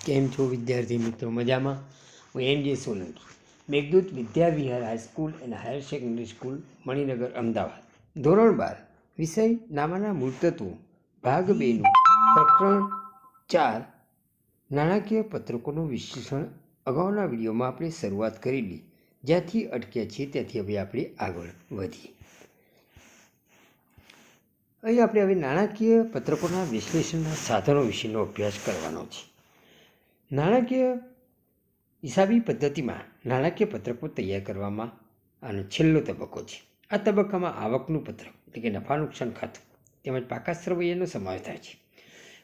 કેમ છો વિદ્યાર્થી મિત્રો? મજામાં? હું N J. Solanki, Meghdoot Vidya Vihar high school and higher secondary school, Maninagar, Ahmedabad. ધોરણ 12 વિષય નામાના મૂળ તત્વો, ભાગ 2નું પ્રકરણ 4 નાણાકીય પત્રકોનું વિશ્લેષણ. અગાઉના વિડીયોમાં આપણે શરૂઆત કરેલી, જ્યાંથી અટક્યા છીએ ત્યાંથી હવે આપણે આગળ વધીએ. અહીં આપણે હવે નાણાકીય પત્રકોના વિશ્લેષણના સાધનો વિશેનો અભ્યાસ કરવાનો છે. નાણાકીય હિસાબી પદ્ધતિમાં નાણાકીય પત્રકો તૈયાર કરવામાં આનો છેલ્લો તબક્કો છે. આ તબક્કામાં આવકનું પત્રક એટલે કે નફા નુકસાન ખાતું તેમજ પાકા સરવૈયાનો સમાવેશ થાય છે.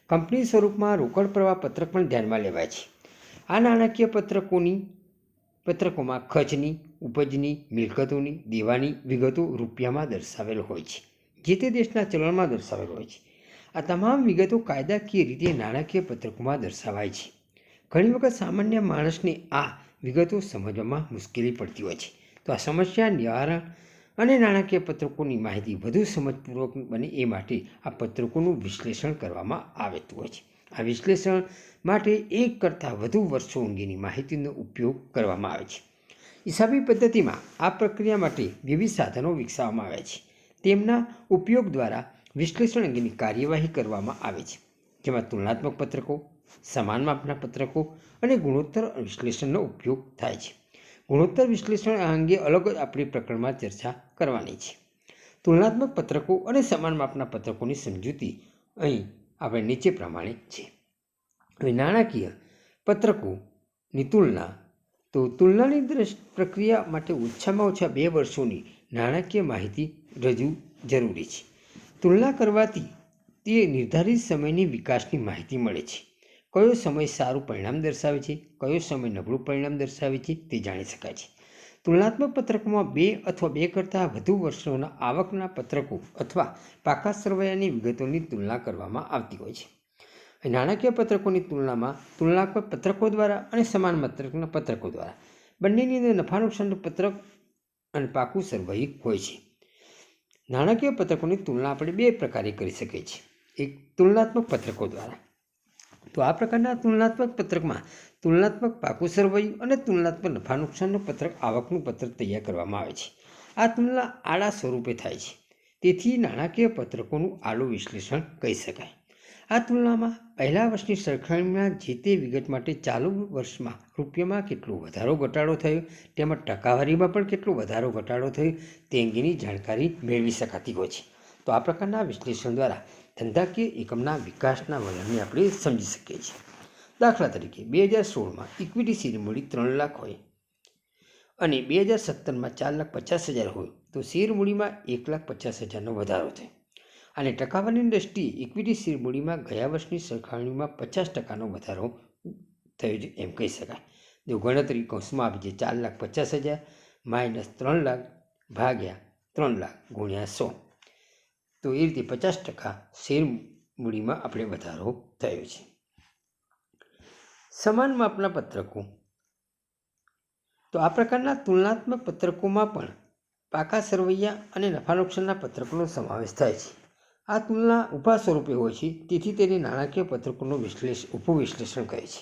કંપની સ્વરૂપમાં રોકડ પ્રવાહ પત્રક પણ ધ્યાનમાં લેવાય છે. આ નાણાકીય પત્રકોમાં ખર્ચની, ઉપજની, મિલકતોની, દેવાની વિગતો રૂપિયામાં દર્શાવેલ હોય છે, જે તે દેશના ચલણમાં દર્શાવેલ હોય છે. આ તમામ વિગતો કાયદાકીય રીતે નાણાકીય પત્રકોમાં દર્શાવાય છે. ઘણી વખત સામાન્ય માણસને આ વિગતો સમજવામાં મુશ્કેલી પડતી હોય છે, તો આ સમસ્યા નિવારણ અને નાણાકીય પત્રકોની માહિતી વધુ સમજપૂર્વક બને એ માટે આ પત્રકોનું વિશ્લેષણ કરવામાં આવતું હોય છે. આ વિશ્લેષણ માટે એક કરતાં વધુ વર્ષો અંગેની માહિતીનો ઉપયોગ કરવામાં આવે છે. હિસાબી પદ્ધતિમાં આ પ્રક્રિયા માટે વિવિધ સાધનો વિકસાવવામાં આવ્યા છે. તેમના ઉપયોગ દ્વારા વિશ્લેષણ અંગેની કાર્યવાહી કરવામાં આવે છે, જેમાં તુલનાત્મક પત્રકો, સમાન માપના પત્રકો અને ગુણોત્તર વિશ્લેષણનો ઉપયોગ થાય છે. ગુણોત્તર વિશ્લેષણ અંગે અલગ જ આપણી પ્રકરણમાં ચર્ચા કરવાની છે. તુલનાત્મક પત્રકો અને સમાન માપના પત્રકોની સમજૂતી અહીં આપણે નીચે પ્રમાણે છે. હવે નાણાકીય પત્રકોની તુલના. તો તુલનાની પ્રક્રિયા માટે ઓછામાં ઓછા 2 વર્ષોની નાણાકીય માહિતી જરૂરી છે. તુલના કરવાથી તે નિર્ધારિત સમયની વિકાસની માહિતી મળે છે. કયો સમય સારું પરિણામ દર્શાવે છે, કયો સમય નબળું પરિણામ દર્શાવે છે, તે જાણી શકાય છે. તુલનાત્મક પત્રકોમાં 2 અથવા 2 કરતાં વધુ વર્ષોના આવકના પત્રકો અથવા પાકા સરવૈયાની વિગતોની તુલના કરવામાં આવતી હોય છે. નાણાકીય પત્રકોની તુલનામાં તુલનાત્મક પત્રકો દ્વારા અને સમાન માત્રાના પત્રકો દ્વારા બંનેની અંદર નફા નુકસાનનું પત્રક અને પાકું સરવૈયું હોય છે. નાણાકીય પત્રકોની તુલના આપણે 2 પ્રકારે કરી શકીએ છીએ. એક તુલનાત્મક પત્રકો દ્વારા. તો આ પ્રકારના તુલનાત્મક પત્રકમાં તુલનાત્મક પાકું સરવૈયું અને તુલનાત્મક નફા નુકસાનનું પત્રક, આવકનું પત્રક તૈયાર કરવામાં આવે છે. આ તુલના આડા સ્વરૂપે થાય છે, તેથી નાણાકીય પત્રકોનું આડું વિશ્લેષણ કહી શકાય. આ તુલનામાં પહેલા વર્ષની સરખામણીમાં જે તે વિગત માટે ચાલુ વર્ષમાં રૂપિયામાં કેટલો વધારો ઘટાડો થયો તેમજ ટકાવારીમાં પણ કેટલો વધારો ઘટાડો થયો તે અંગેની જાણકારી મેળવી શકાતી હોય છે. તો આ પ્રકારના વિશ્લેષણ દ્વારા ધંધાકીય એકમના વિકાસના વલણને આપણે સમજી શકીએ છીએ. દાખલા તરીકે 2016માં ઇક્વિટી શેરમૂડી 3 લાખ હોય અને 2017માં 4,50,000 હોય તો શેરમૂડીમાં 1,50,000નો વધારો થયો. અને ટકાવારીની દ્રષ્ટિએ ઇક્વિટી શેરમૂડીમાં ગયા વર્ષની સરખામણીમાં 50%નો વધારો થયો છે એમ કહી શકાય. જો ગણતરી કૌંસમાં આપી છે 4,50,000 માઇનસ 3 લાખ ભાગ્યા 3 લાખ ગુણ્યા 100, તો એ રીતે 50% શેર મૂડીમાં આપણે વધારો થયો છે. સમાન માપના પત્રકો. તો આ પ્રકારના તુલનાત્મક પત્રકોમાં પણ પાકા સરવૈયા અને નફા નુકસાનના પત્રકોનો સમાવેશ થાય છે. આ તુલના ઊભા સ્વરૂપે હોય છે, તેથી તેને નાણાકીય પત્રકોનું ઊભું વિશ્લેષણ કહે છે.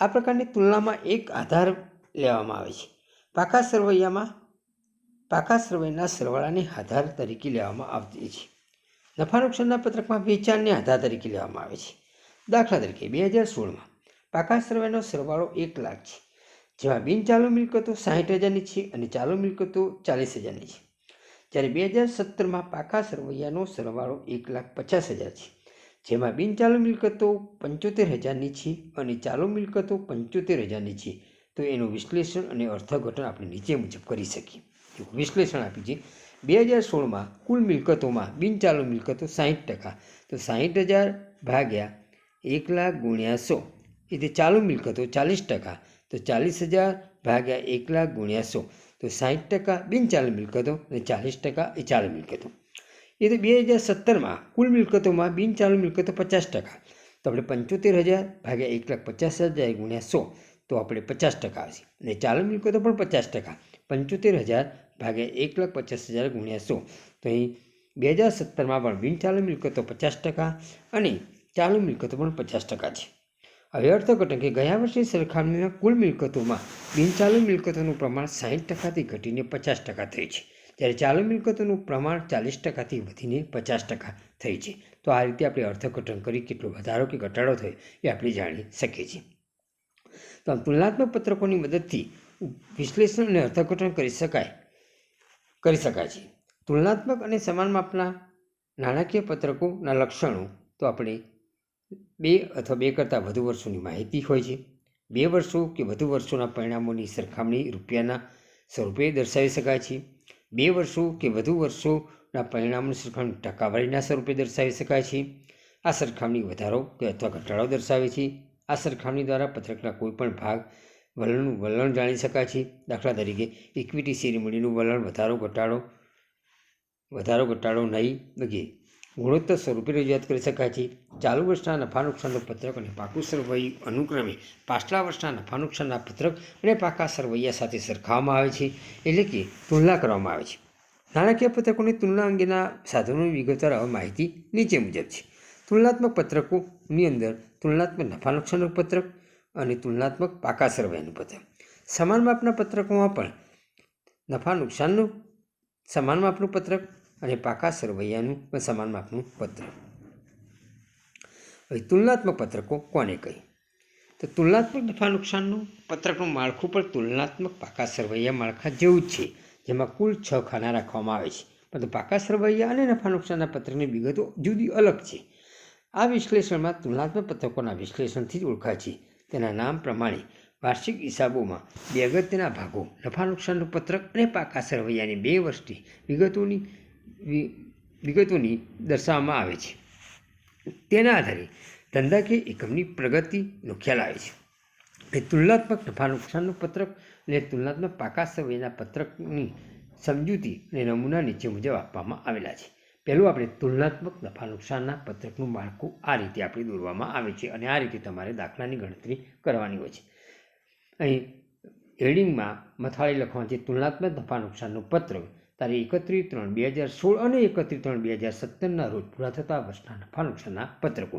આ પ્રકારની તુલનામાં એક આધાર લેવામાં આવે છે. પાકા સરવૈયાના સરવાળાને આધાર તરીકે લેવામાં આવતી છે. નફા નુકસાનના પત્રકમાં વેચાણને આધાર તરીકે લેવામાં આવે છે. દાખલા તરીકે 2016માં પાકા સરવૈયાનો સરવાળો 1 લાખ છે, જેમાં બિનચાલુ મિલકતો 60,000ની છે અને ચાલુ મિલકતો 40,000ની છે. જ્યારે 2017માં પાકા સરવૈયાનો સરવાળો 1,50,000 છે, જેમાં બિનચાલુ મિલકતો 75,000ની છે અને ચાલુ મિલકતો 75,000ની છે. તો એનું વિશ્લેષણ અને અર્થઘટન આપણે નીચે મુજબ કરી શકીએ. વિશ્લેષણ આપ્યું છે. 2016માં કુલ મિલકતોમાં બિનચાલુ મિલકતો 60%, તો 60,000 ભાગ્યા 1 લાખ ગુણ્યા 100, એટલે ચાલુ મિલકતો 40%, તો 40,000 ભાગ્યા 1 લાખ ગુણ્યા 100, તો 60% બિનચાલુ મિલકતો અને 40% એ ચાલુ મિલકતો. એ તો 2017માં કુલ મિલકતોમાં બિનચાલુ મિલકતો 50%, તો આપણે 75,000 ભાગ્યા 1,50,000 ગુણ્યા 100, તો આપણે 50% આવશે. અને ચાલુ મિલકતો પણ 50%, 75,000 ભાગ્યા 1,50,000 ગુણ્યા 100, તો અહીં 2017માં પણ બિનચાલુ મિલકતો 50% અને ચાલુ મિલકતો પણ 50% છે. હવે અર્થઘટન કે ગયા વર્ષની સરખામણીમાં કુલ મિલકતોમાં બિનચાલુ મિલકતોનું પ્રમાણ 60%થી ઘટીને 50% થયું છે, જ્યારે ચાલુ મિલકતોનું પ્રમાણ 40%થી વધીને 50% થયું છે. તો આ રીતે આપણે અર્થઘટન કરી કેટલો વધારો કે ઘટાડો થયો એ આપણે જાણી શકીએ છીએ. તો આમ તુલનાત્મક પત્રકોની મદદથી વિશ્લેષણ અને અર્થઘટન કરી શકાય છે. તુલનાત્મક અને સમાન માપના નાણાકીય પત્રકોના લક્ષણો તો આપણે 2 અથવા 2 કરતાં વધુ વર્ષોની માહિતી હોય છે. 2 વર્ષો કે વધુ વર્ષોના પરિણામોની સરખામણી રૂપિયાના સ્વરૂપે દર્શાવી શકાય છે. 2 વર્ષો કે વધુ વર્ષોના પરિણામોની સરખામણી ટકાવારીના સ્વરૂપે દર્શાવી શકાય છે. આ સરખામણી વધારો કે અથવા ઘટાડો દર્શાવે છે. આ સરખામણી દ્વારા પત્રકના કોઈપણ ભાગ વલણ જાણી શકાય છે. દાખલા તરીકે ઇક્વિટી શેર મૂડીનું વલણ વધારો ઘટાડો નહીં વગેરે ગુણોત્તર સ્વરૂપે રજૂઆત કરી શકાય છે. ચાલુ વર્ષના નફા નુકસાનનું પત્રક અને પાકું સરવૈયું અનુક્રમે પાછલા વર્ષના નફા નુકસાનના પત્રક અને પાકા સરવૈયા સાથે સરખાવવામાં આવે છે, એટલે કે તુલના કરવામાં આવે છે. નાણાકીય પત્રકોની તુલના અંગેના સાધનોની વિગતવાર માહિતી નીચે મુજબ છે. તુલનાત્મક પત્રકોની અંદર તુલનાત્મક નફા નુકસાનનું પત્રક અને તુલનાત્મક પાકા સરવૈયાનું પત્રક. સમાન માપના પત્રકોમાં પણ નફા નુકસાનનું સમાન માપનું પત્રક અને પાકા સરવૈયાનું પણ સમાન માપનું પત્રક. હવે તુલનાત્મક પત્રકો કોને કહે? તો તુલનાત્મક નફા નુકસાનનું પત્રકનું માળખું પણ તુલનાત્મક પાકા સરવૈયા માળખા જેવું જ છે, જેમાં કુલ 6 ખાના રાખવામાં આવે છે. પરંતુ પાકા સરવૈયા અને નફા નુકસાનના પત્રકની વિગતો જુદી અલગ છે. આ વિશ્લેષણમાં તુલનાત્મક પત્રકોના વિશ્લેષણથી જ ઓળખાય છે. તેના નામ પ્રમાણે વાર્ષિક હિસાબોમાં 2 અગત્યના ભાગો નફા નુકસાનનું પત્રક અને પાકા સરવૈયાની 2 વર્ષની વિગતોની દર્શાવવામાં આવે છે. તેના આધારે ધંધાકીય એકમની પ્રગતિનો ખ્યાલ આવે છે. એ તુલનાત્મક નફા નુકસાનનું પત્રક અને તુલનાત્મક પાકા સરવૈયાના પત્રકની સમજૂતી અને નમૂના નીચે મુજબ આપવામાં આવેલા છે. પહેલું આપણે તુલનાત્મક નફા નુકસાનના પત્રકનું માળખું આ રીતે આપણે દોરવામાં આવે છે અને આ રીતે તમારે દાખલાની ગણતરી કરવાની હોય છે. અહીં હેડિંગમાં મથાળી લખવાનું છે તુલનાત્મક નફા નુકસાનનું પત્રક તારીખ 31/3/2016 અને 31/3/2017ના રોજ પૂરા થતા વર્ષના નફા નુકસાનના પત્રકો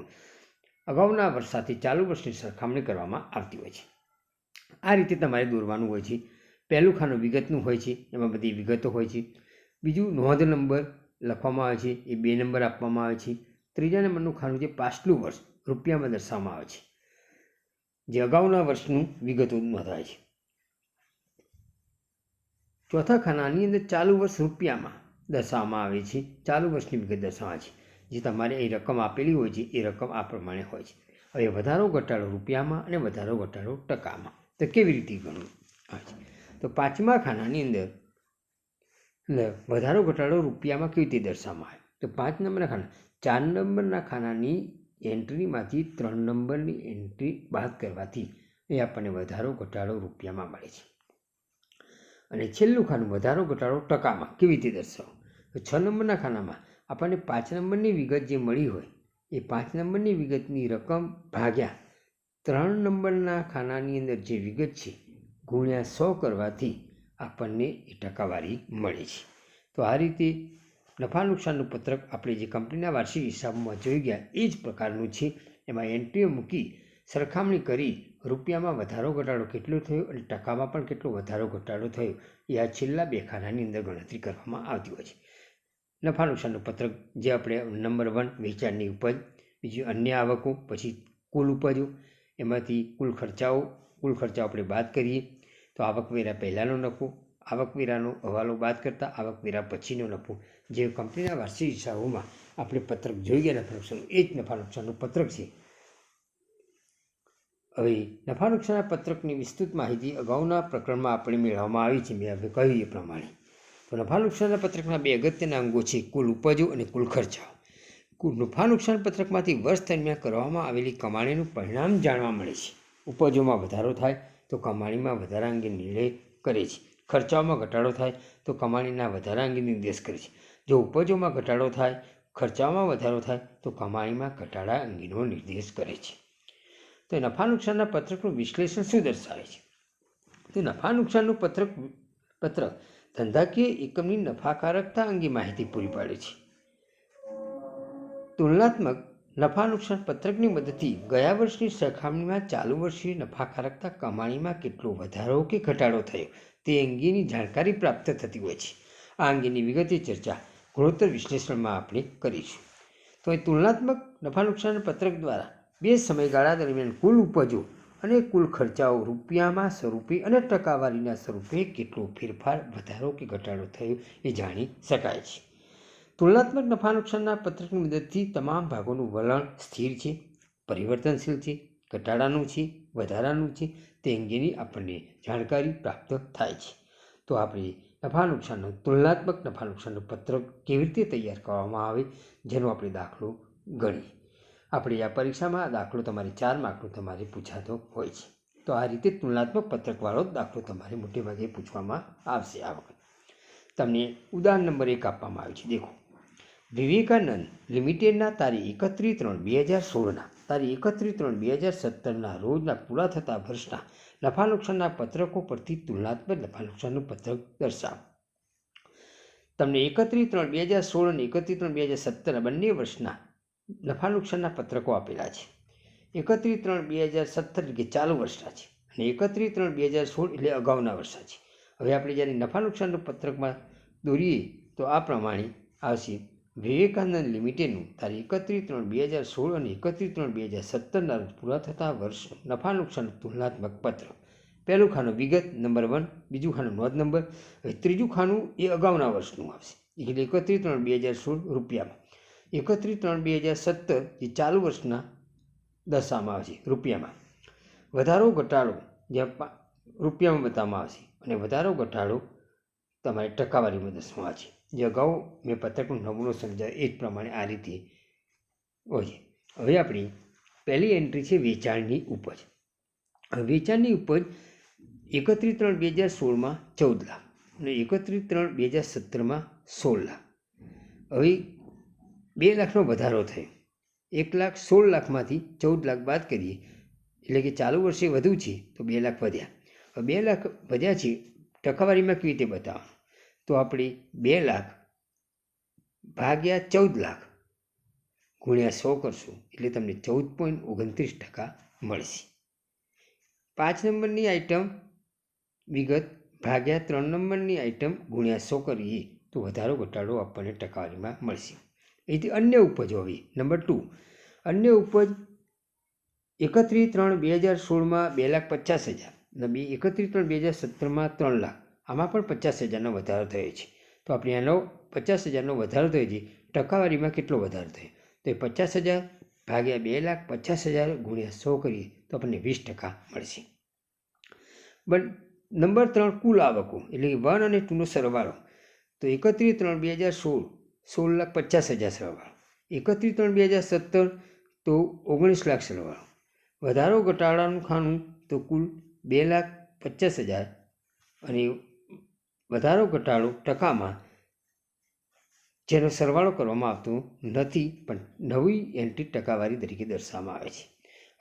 અગાઉના વર્ષ સાથે ચાલુ વર્ષની સરખામણી કરવામાં આવતી હોય છે. આ રીતે તમારે દોરવાનું હોય છે. પહેલું ખાનું વિગતનું હોય છે, એમાં બધી વિગતો હોય છે. બીજું નોંધ નંબર લખવામાં આવે છે, એ 2 નંબર આપવામાં આવે છે. ત્રીજા નંબરનું ખાનું જે પાછલું વર્ષ રૂપિયામાં દર્શાવવામાં આવે છે, જે અગાઉના વર્ષનું વિગતો નોંધાય છે. ચોથા ખાનાની અંદર ચાલુ વર્ષ રૂપિયામાં દર્શાવવામાં આવે છે, ચાલુ વર્ષની વિગત દર્શાવવા છે. જે તમારે એ રકમ આપેલી હોય છે એ રકમ આ પ્રમાણે હોય છે. હવે વધારો ઘટાડો રૂપિયામાં અને વધારો ઘટાડો ટકામાં તો કેવી રીતે ગણવું આવે છે? તો 5મા ખાનાની અંદર વધારો ઘટાડો રૂપિયામાં કેવી રીતે દર્શાવવામાં આવે? તો 5 નંબરના ખાના 4 નંબરના ખાનાની એન્ટ્રીમાંથી 3 નંબરની એન્ટ્રી બાદ કરવાથી એ આપણને વધારો ઘટાડો રૂપિયામાં મળે છે. અને છેલ્લું ખાનું વધારો ઘટાડો ટકામાં કેવી રીતે દર્શાવો? તો 6 નંબરના ખાનામાં આપણને 5 નંબરની વિગત જે મળી હોય એ 5 નંબરની વિગતની રકમ ભાગ્યા 3 નંબરના ખાનાની અંદર જે વિગત છે ગુણ્યા 100 કરવાથી આપણને એ ટકાવારી મળે છે. તો આ રીતે નફા નુકસાનનું પત્રક આપણે જે કંપનીના વાર્ષિક હિસાબમાં જોઈ ગયા એ જ પ્રકારનું છે. એમાં એન્ટ્રીઓ મૂકી સરખામણી કરી રૂપિયામાં વધારો ઘટાડો કેટલો થયો અને ટકામાં પણ કેટલો વધારો ઘટાડો થયો એ આ છેલ્લા 2 ખાનાની અંદર ગણતરી કરવામાં આવતી હોય છે. નફા નુકસાનનું પત્રક જે આપણે નંબર 1 વેચાણની ઉપજ, બીજું અન્ય આવકો, પછી કુલ ઉપજો, એમાંથી કુલ ખર્ચાઓ આપણે બાદ કરીએ તો આવકવેરા પહેલાંનો નફો, આવકવેરાનો હવાલો બાદ કરતાં આવકવેરા પછીનો નફો, જે કંપનીના વાર્ષિક હિસાબોમાં આપણે પત્રક જોઈ ગયા નફા નુકસાનનું એ જ નફા નુકસાનનું પત્રક છે. હવે નફા નુકસાનના પત્રકની વિસ્તૃત માહિતી અગાઉના પ્રકરણમાં આપણે મેળવવામાં આવી છે. મેં આપણે કહ્યું એ પ્રમાણે તો નફા નુકસાનના પત્રકના 2 અગત્યના અંગો છે કુલ ઉપજો અને કુલ ખર્ચાઓ. નફા નુકસાન પત્રકમાંથી વર્ષ દરમિયાન કરવામાં આવેલી કમાણીનું પરિણામ જાણવા મળે છે. ઉપજોમાં વધારો થાય તો કમાણીમાં વધારા અંગે નિર્ણય કરે છે. ખર્ચાઓમાં ઘટાડો થાય તો કમાણીના વધારા અંગે નિર્દેશ કરે છે. જો ઉપજોમાં ઘટાડો થાય, ખર્ચાઓમાં વધારો થાય તો કમાણીમાં ઘટાડા અંગેનો નિર્દેશ કરે છે. તો નફા નુકસાનના પત્રકનું વિશ્લેષણ શું દર્શાવે છે? તો નફા નુકસાનનું પત્રક ધંધાકીય એકમની નફાકારકતા અંગે માહિતી પૂરી પાડે છે. તુલનાત્મક નફા નુકસાન પત્રકની મદદથી ગયા વર્ષની સરખામણીમાં ચાલુ વર્ષે નફાકારકતા કમાણીમાં કેટલો વધારો કે ઘટાડો થયો તે અંગેની જાણકારી પ્રાપ્ત થતી હોય છે. આ અંગેની વિગતે ચર્ચા ગુણોત્તર વિશ્લેષણમાં આપણે કરીશું. તો અહીં તુલનાત્મક નફા નુકસાન પત્રક દ્વારા બે સમયગાળા દરમિયાન કુલ ઉપજો અને કુલ ખર્ચાઓ રૂપિયામાં સ્વરૂપે અને ટકાવારીના સ્વરૂપે કેટલો ફેરફાર વધારો કે ઘટાડો થયો એ જાણી શકાય છે. તુલનાત્મક નફા નુકસાનના પત્રકની મદદથી તમામ ભાગોનું વલણ સ્થિર છે, પરિવર્તનશીલ છે, ઘટાડાનું છે, વધારાનું છે તે અંગેની આપણને જાણકારી પ્રાપ્ત થાય છે. તો આપણે નફા નુકસાનનું તુલનાત્મક નફા નુકસાનનું પત્રક કેવી રીતે તૈયાર કરવામાં આવે જેનો આપણે દાખલો ગણીએ. આપણે આ પરીક્ષામાં આ દાખલો તમારે 4 માર્કનો તમારે પૂછાતો હોય છે. તો આ રીતે તુલનાત્મક પત્રકવાળો દાખલો તમારે મોટે ભાગે પૂછવામાં આવશે. આ વખત તમને ઉદાહરણ નંબર 1 આપવામાં આવ્યું છે. દેખો, વિવેકાનંદ લિમિટેડના તારીખ 31/3/2016ના તારીખ 31/3/2017ના રોજના પૂરા થતા વર્ષના નફા નુકસાનના પત્રકો પરથી તુલનાત્મક નફા નુકસાનનું પત્રક દર્શાવો. તમને 31/3/2016 અને 31/3/2017 બંને વર્ષના નફા નુકસાનના પત્રકો આપેલા છે. 31/3/2017 એટલે કે ચાલુ વર્ષના છે અને 31/3/2016 એટલે અગાઉના વર્ષના છે. હવે આપણે જ્યારે નફા નુકસાનનું પત્રકમાં દોરીએ તો આ પ્રમાણે આવશે. વિવેકાનંદ લિમિટેડનું તારીખ 31/3/2016 અને 31/3/2017ના રોજ પૂરા થતા વર્ષનું નફા નુકસાન તુલનાત્મક પત્રક. પહેલું ખાનું વિગત નંબર 1, બીજું ખાનું નોંધ નંબર, હવે ત્રીજું ખાનું એ અગાઉના વર્ષનું આવશે એટલે 31/3/2016 રૂપિયામાં, 31/3/2017 જે ચાલુ વર્ષના દશામાં આવશે રૂપિયામાં. વધારો ઘટાડો જ્યાં રૂપિયામાં બતાવવામાં આવશે અને વધારો ઘટાડો તમારે ટકાવારીમાં દર્શાવવામાં આવશે. જે અગાઉ મેં પત્રકનો નમૂનો સમજાવ્યો એ જ પ્રમાણે આ રીતે હોય છે. હવે આપણી પહેલી એન્ટ્રી છે વેચાણની ઉપજ. વેચાણની ઉપજ 31/3/2016માં 14 લાખ અને 31/3/2017માં 16 લાખ. હવે 2 લાખનો વધારો થયો. 1,16,00,000માંથી 14 લાખ બાદ કરીએ એટલે કે ચાલુ વર્ષે વધુ છે તો 2 લાખ વધ્યા. હવે 2 લાખ વધ્યા છે ટકાવારીમાં કેવી રીતે બતાવવાનું? તો આપણે 2 લાખ ભાગ્યા 14 લાખ ગુણ્યા 100 કરશું એટલે તમને 14.29% મળશે. 5 નંબરની આઈટમ વિગત ભાગ્યા 3 નંબરની આઈટમ ગુણ્યા 100 કરીએ તો વધારો ઘટાડો આપણને ટકાવારીમાં મળશે. એથી અન્ય ઉપજ. હવે નંબર 2, અન્ય ઉપજ 31/3/2016માં 2,50,000 અને 31/3/2017માં 3 લાખ. આમાં પણ 50,000નો વધારો થયો છે. તો આપણે આનો 50,000નો વધારો થયો છે, ટકાવારીમાં કેટલો વધારો થયો? તો એ 50,000 ભાગ્યા 2,50,000 ગુણ્યા 100 કરીએ તો આપણને 20% મળશે. નંબર 3, કુલ આવકો એટલે કે 1 અને 2નો સરવાળો. તો 31/3/2016 16,50,000 સરવાળો, 31/3/2017 તો 19 લાખ સરવાળો. વધારો ઘટાડાનું ખાનું તો કુલ 2,50,000 અને વધારો ઘટાડો ટકામાં જેનો સરવાળો કરવામાં આવતો નથી પણ નવી એન્ટ્રી ટકાવારી તરીકે દર્શાવવામાં આવે છે.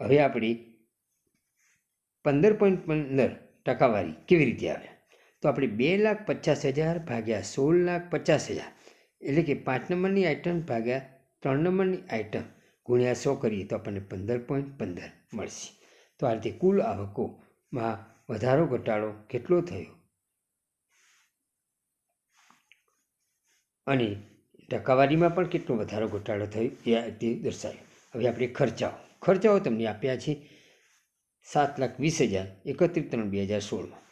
હવે આપણે 15.15 ટકાવારી કેવી રીતે આવે? તો આપણે 2,50,000 ભાગ્યા 16,50,000 એટલે કે 5 નંબરની આઈટમ ભાગ્યા 3 નંબરની આઈટમ ગુણ્યા 100 કરીએ તો આપણને 15.15 મળશે. તો આ રીતે કુલ આવકોમાં વધારો ઘટાડો કેટલો થયો અને ટકાવારીમાં પણ કેટલો વધારો ઘટાડો થયો તે દર્શાવ્યું. હવે આપણે ખર્ચાઓ તમને આપ્યા છે 7,20,000 31/3/2016માં,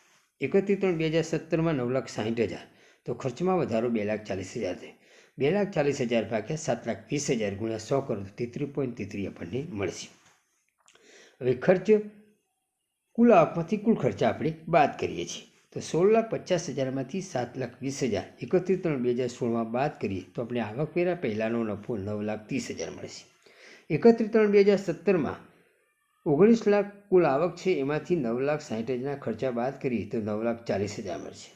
31/3/2017માં 9,60,000. તો ખર્ચમાં વધારો 2,40,000 થયો. 2,40,000 ભાગ્યા 7,20,000 ગુણ્યા 100 કરો તો 33.33 આપણને મળશે. હવે ખર્ચ કુલ આવકમાંથી કુલ ખર્ચા આપણે બાદ કરીએ છીએ. તો 16,50,000માંથી 7,20,000 31/3/2016માં બાદ કરીએ તો આપણે આવકવેરા પહેલાંનો નફો 9,30,000 મળશે. 31/3/2017માં 19 લાખ કુલ આવક છે, એમાંથી 9,60,000ના ખર્ચા બાદ કરીએ તો 9,40,000 મળશે.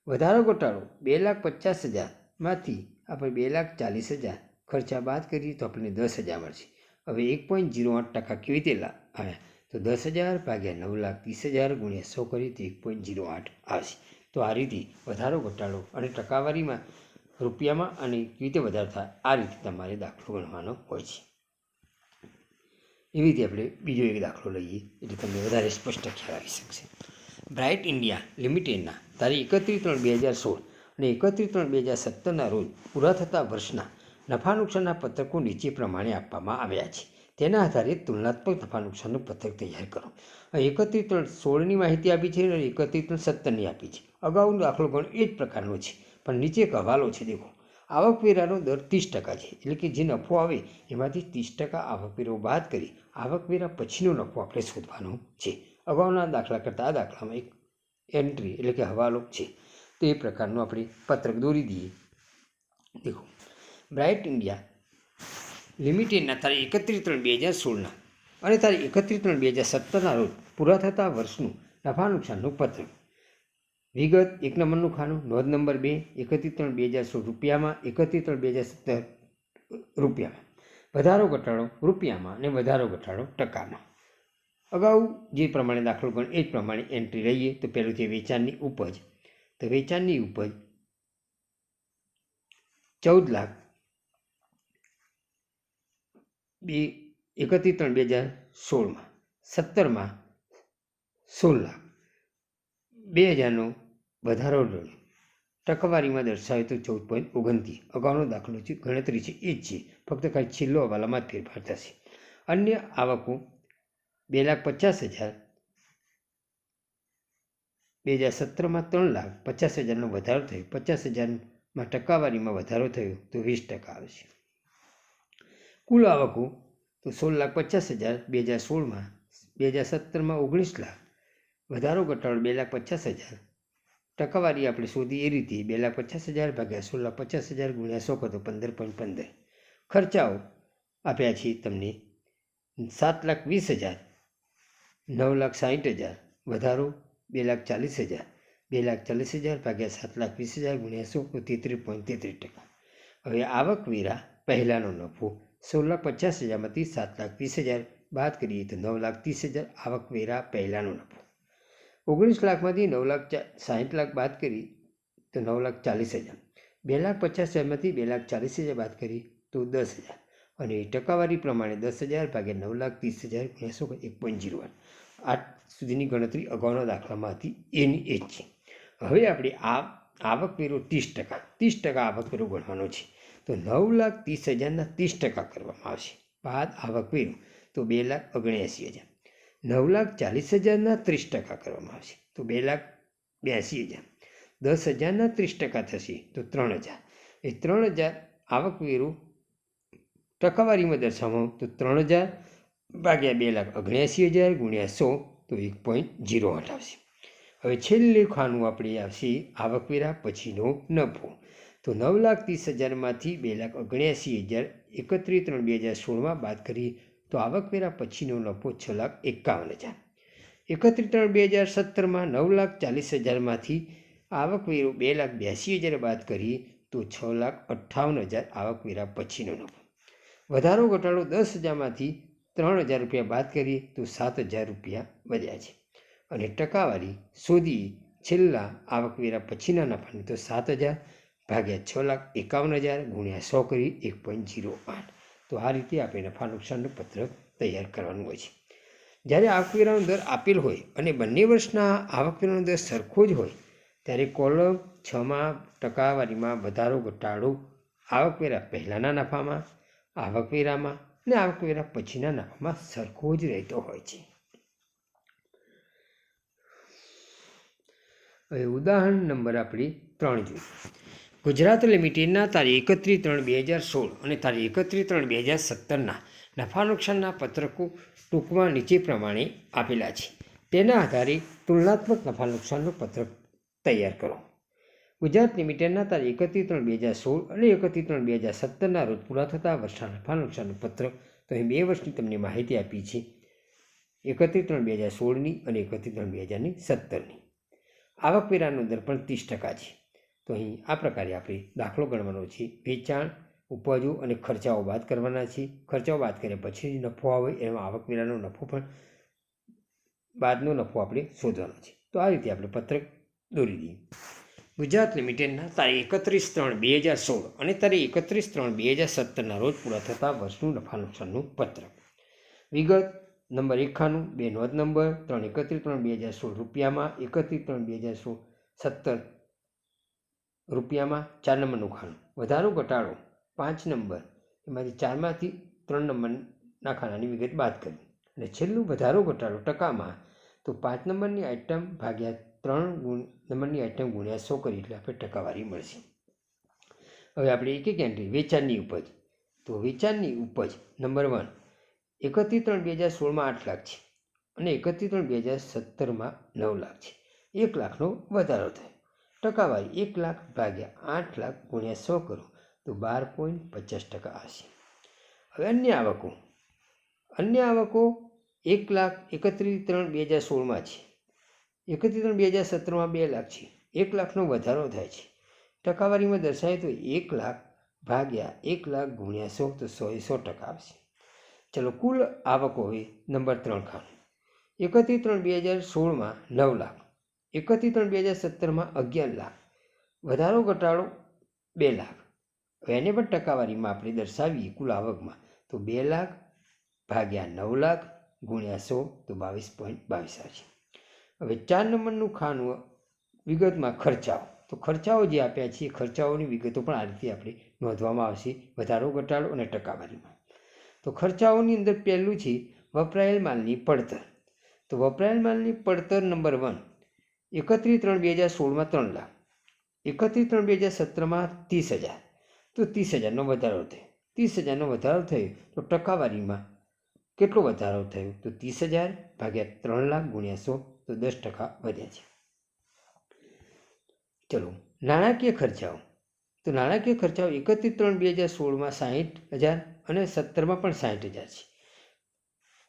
વધારો ઘટાડો 2,50,000માંથી આપણે 2,40,000 ખર્ચા બાદ કરીએ તો આપણને 10,000 મળશે. હવે 1.08% કેવી રીતે આવ્યા? તો 10,000 ભાગ્યા 9,30,000 ગુણ્યા 100 કરીએ તો 1.08 આવશે. તો આ રીતે વધારો ઘટાડો અને ટકાવારીમાં રૂપિયામાં અને કેવી રીતે વધારો થાય આ રીતે તમારે દાખલો ગણવાનો હોય છે. એવી રીતે આપણે બીજો એક દાખલો લઈએ એટલે તમને વધારે સ્પષ્ટ ખ્યાલ આવી શકશે. બ્રાઇટ ઇન્ડિયા લિમિટેડના તારીખ 31/3/2016 અને 31/3/2017 રોજ પૂરા થતા વર્ષના નફા નુકસાનના પત્રકો નીચે પ્રમાણે આપવામાં આવ્યા છે. તેના આધારે તુલનાત્મક નફા નુકસાનનું પત્રક તૈયાર કરો. 31/3/16ની માહિતી આપી છે અને 31/3/17ની આપી છે. અગાઉનો દાખલો પણ એ જ પ્રકારનો છે, પણ નીચે એક હવાલો છે. દેખો, આવકવેરાનો દર 30% છે, એટલે કે જે નફો આવે એમાંથી 30% આવકવેરો બાદ કરી આવકવેરા પછીનો નફો આપણે શોધવાનો છે. અગાઉના દાખલા કરતાં આ દાખલામાં એક એન્ટ્રી એટલે કે હવાલો છે, તો એ પ્રકારનું આપણે પત્રક દોરી દઈએ. દેખો, બ્રાઇટ ઇન્ડિયા લિમિટેડના તારીખ 31/3/2016 અને તારીખ 31/3/2017 રોજ પૂરા થતા વર્ષનું નફા નુકસાનનું પત્રક. વિગત: 1 નંબરનું ખાનું. નોંધ નંબર 2: 31/3/2016 રૂપિયામાં, 31/3/2017 રૂપિયામાં. વધારો ઘટાડો રૂપિયામાં અને વધારો ઘટાડો ટકામાં. અગાઉ જે પ્રમાણે દાખલો ગણ એ જ પ્રમાણે એન્ટ્રી લઈએ. તો પહેલું છે વેચાણની ઉપજ. તો વેચાણની ઉપજ 14 લાખ 31/3/2016માં, 17માં 16 લાખ. 2000નો વધારો રહ્યો. ટકાવારીમાં દર્શાવે તો 14.29. અગાઉનો દાખલો છે, ગણતરી છે એ જ છે, ફક્ત ખાલી છેલ્લો હવાલામાં જ ફેરફાર થશે. અન્ય આવકો 2,50,000, 2017માં 3,50,000નો વધારો થયો. 50,000માં ટકાવારીમાં વધારો થયો તો 20% આવશે. કુલ આવકો તો 16,50,000 2016માં, 2017માં 19 લાખ. વધારો ઘટાડો 2,50,000. ટકાવારી આપણે શોધી એ રીતે 2,50,000 ભાગ્યા 16,50,000 ગુણ્યા 100 તો 15.15. ખર્ચાઓ આપ્યા છે તમને 7,20,000, 9,60,000. વધારો 2,40,000. 2,40,000 ભાગ્યા 7,20,000 ગુણ્યા 100 તો 33.33%. હવે આવકવેરા પહેલાંનો નફો 16,50,000માંથી 7,20,000 બાદ કરીએ તો 9,30,000 આવકવેરા પહેલાંનો નફો. 19 લાખમાંથી 9,60,000 બાદ કરી તો 9,40,000. 2,50,000માંથી 2,40,000 બાદ કરી તો 10,000. અને ટકાવારી પ્રમાણે 10,000 ભાગ્યા 9,30,000 ગુણ્યા 101.08. આ સુધીની ગણતરી અગાઉના દાખલામાં હતી એની એ જ છે. હવે આપણે આવકવેરો 30% આવકવેરો ગણવાનો છે. તો 9,30,000ના 30% કરવામાં આવશે. બાદ આવકવેરો તો 2,79,000. 9,40,000ના 30% કરવામાં આવશે તો 2,82,000. 10,000ના 30% થશે તો 3,000. એ 3,000 આવકવેરો ટકાવારીમાં દર્શાવવામાં તો 3,000 ભાગ્યા 2,79,000 ગુણ્યા 100 તો 1.08 આવશે. હવે છેલ્લે ખાનું આપણે આવશે આવકવેરા પછીનો નફો. તો 9,30,000માંથી 2,79,000 31/3/2016માં બાદ કરીએ તો આવકવેરા પછીનો નફો 6,51,000. 31/3/2017માં 9,40,000માંથી આવકવેરો 2,82,000 બાદ કરીએ તો 6,58,000 આવકવેરા પછીનો નફો. વધારો ઘટાડો 10,000માંથી 3,000 રૂપિયા બાદ કરીએ તો 7,000 રૂપિયા વધ્યા છે. અને ટકાવારી શોધીએ છેલ્લા આવકવેરા પછીના નફાની તો 7,000 ભાગ્યા 6,51,000 ગુણ્યા 100 કરી 1.08. તો આ રીતે આપણે નફા નુકસાનનું પત્રક તૈયાર કરવાનું હોય છે. જ્યારે આવકવેરાનો દર આપેલ હોય અને બંને વર્ષના આવકવેરાનો દર સરખો જ હોય ત્યારે કોલમ 6માં ટકાવારીમાં વધારો ઘટાડો આવકવેરા પહેલાંના નફામાં, આવકવેરામાં અને આવકવેરા પછીના નફામાં સરખો જ રહેતો હોય છે. હવે ઉદાહરણ નંબર આપણે 3 જોઈએ. ગુજરાત લિમિટેડના તારીખ 31/3/2016 અને તારીખ 31/3/2017ના નફા નુકસાનના પત્રકો ટૂંકમાં નીચે પ્રમાણે આપેલા છે. તેના આધારે તુલનાત્મક નફા નુકસાનનું પત્રક તૈયાર કરો. ગુજરાત લિમિટેડના તારીખ 31/3/2016 અને 31/3/2017ના રોજ પૂરા થતા વર્ષના નફા નુકસાનનું પત્રક. તો અહીં 2 વર્ષની તમને માહિતી આપી છે, 31/3/2016ની અને 31/3/2017ની. આવકવેરાનો દર પણ 30% છે. તો અહીં આ પ્રકારે આપણે દાખલો ગણવાનો છે. વેચાણ, ઉપજો અને ખર્ચાઓ બાદ કરવાના છે. ખર્ચાઓ બાદ કર્યા પછી નફો આવે એમાં આવકવેરાનો નફો પણ બાદનો નફો આપણે શોધવાનો છે. તો આ રીતે આપણે પત્રક દોરી દઈએ. ગુજરાત લિમિટેડના તારીખ 31/3/2016 અને તારીખ 31/3/2017ના રોજ પૂરા થતા વર્ષનું નફા નુકસાનનું પત્રક. વિગત નંબર 91 2 નોંધ નંબર 3/31/2016 રૂપિયામાં 31/3/2017 રૂપિયામાં 4 નંબરનું ખાનું વધારો ઘટાડો 5 નંબર એમાંથી 4માંથી 3 નંબરના ખાનાની વિગત બાદ કરી અને છેલ્લું વધારો ઘટાડો ટકામાં તો 5 નંબરની આઇટમ ભાગ્યા 3 નંબરની આઇટમ ગુણ્યા 100 કરી એટલે આપણે ટકાવારી મળશે. હવે આપણે એક એક એન્ટ્રી વેચાણની ઉપજ તો વેચાણની ઉપજ નંબર 1 31/3/2016માં 8 લાખ છે અને 31/3/2017માં 9 લાખ છે. 1 લાખનો વધારો થયો. ટકાવારી 1 લાખ ભાગ્યા 8 લાખ ગુણ્યા 100 કરો તો 12.50% આવશે. હવે અન્ય આવકો 1,31,3/2016માં છે. 31/2017માં 2 લાખ છે. 1 લાખનો વધારો થાય છે. ટકાવારીમાં દર્શાવે તો 1 લાખ ભાગ્યા 1 લાખ ગુણ્યા 100 તો 100% આવશે. ચલો કુલ આવકો હવે નંબર 3 ખાનું 31/3/2016માં 9 લાખ 31/3/2017માં 11 લાખ વધારો ઘટાડો 2 લાખ. હવે એને પણ ટકાવારીમાં આપણે દર્શાવીએ કુલ આવકમાં તો 2 લાખ ભાગ્યા 9 લાખ ગુણ્યા 100 તો 22.22 આવશે. હવે 4 નંબરનું ખાનું વિગતમાં ખર્ચાઓ તો ખર્ચાઓ જે આપ્યા છે એ ખર્ચાઓની વિગતો પણ આ રીતે આપણે નોંધવામાં આવશે વધારો ઘટાડો અને ટકાવારીમાં. તો ખર્ચાઓની અંદર પહેલું છે વપરાયેલ માલની પડતર તો વપરાયેલ માલની પડતર નંબર 1 31/3/2016માં 3 લાખ 31/3/2017માં 30,000 તો 30,000નો વધારો થયો. 30,000નો વધારો થયો તો ટકાવારીમાં કેટલો વધારો થયો તો 30,000 ભાગ્યા 3 લાખ ગુણ્યા 100 તો 10% વધ્યા છે. ચલો નાણાકીય ખર્ચાઓ તો નાણાકીય ખર્ચાઓ 31/3/2016માં 60,000 અને 17માં પણ 60,000 છે.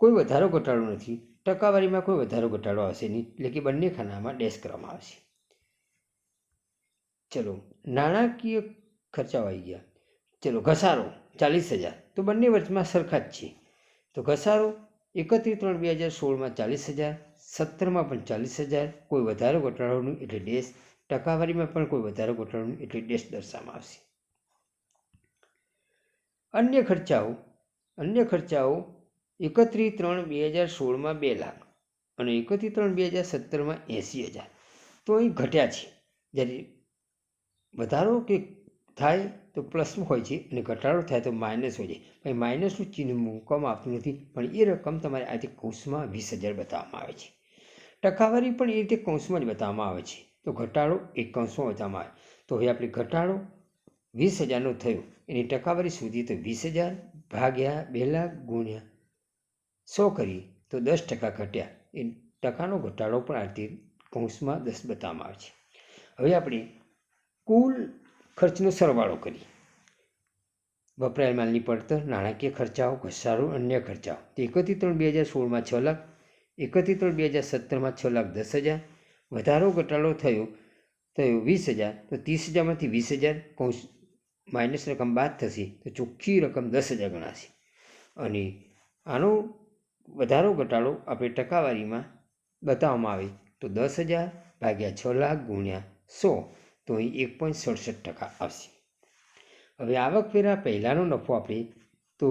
કોઈ વધારો ઘટાડો નથી. ટકાવારીમાં કોઈ વધારો ઘટાડો આવશે નહીં એટલે કે બંને ખાનામાં ડેશ કરવામાં આવશે. ચલો નાણાકીય ખર્ચાઓ આવી ગયા. ચલો ઘસારો 40,000 તો બંને વર્ષમાં સરખા જ છે. તો ઘસારો 31/3/2016માં 40,000 17માં પણ 40,000 કોઈ વધારો ઘટાડો નહીં એટલે ડેશ ટકાવારીમાં પણ કોઈ વધારો ઘટાડો નહીં એટલે ડેશ દર્શાવવામાં આવશે. અન્ય ખર્ચાઓ 31/3/2016માં 2 લાખ અને 31/3/2017માં 80,000 તો અહીં ઘટ્યા છે. જ્યારે વધારો કે થાય તો પ્લસ હોય છે અને ઘટાડો થાય તો માઇનસ હોય છે. ભાઈ માઇનસનું ચિહ્ન મૂકવામાં આવતું નથી પણ એ રકમ તમારે આ રીતે કૌંસમાં 20,000 બતાવવામાં આવે છે. ટકાવારી પણ એ રીતે કૌંસમાં જ બતાવવામાં આવે છે. તો ઘટાડો એક કૌંસમાં બતાવવામાં આવે. તો હવે આપણે ઘટાડો 20,000નો થયો એની ટકાવારી સુધી તો 20,000 ભાગ્યા 2 લાખ ગુણ્યા 100 કરીએ તો 10% ઘટ્યા. એ ટકાનો ઘટાડો પણ આ રીતે કૌંસમાં 10 બતાવવામાં આવે છે. હવે આપણે કુલ ખર્ચનો સરવાળો કરીએ. વપરાયેલ માલની પડતર નાણાકીય ખર્ચાઓ ઘસારો અન્ય ખર્ચાઓ તો 31/3/2016માં 6 લાખ 31/3/2017માં 6,10,000 વધારો ઘટાડો થયો 20,000 તો 30,000માંથી 20,000 કૌંસ માઇનસ રકમ બાદ થશે તો ચોખ્ખી રકમ 10,000 ગણાશે. અને આનો વધારો ઘટાડો આપણે ટકાવારીમાં બતાવવામાં આવે તો 10,000 ભાગ્યા 6 લાખ ગુણ્યા 100 તો અહીં 1.67% આવશે. હવે આવકવેરા પહેલાંનો નફો આપણે તો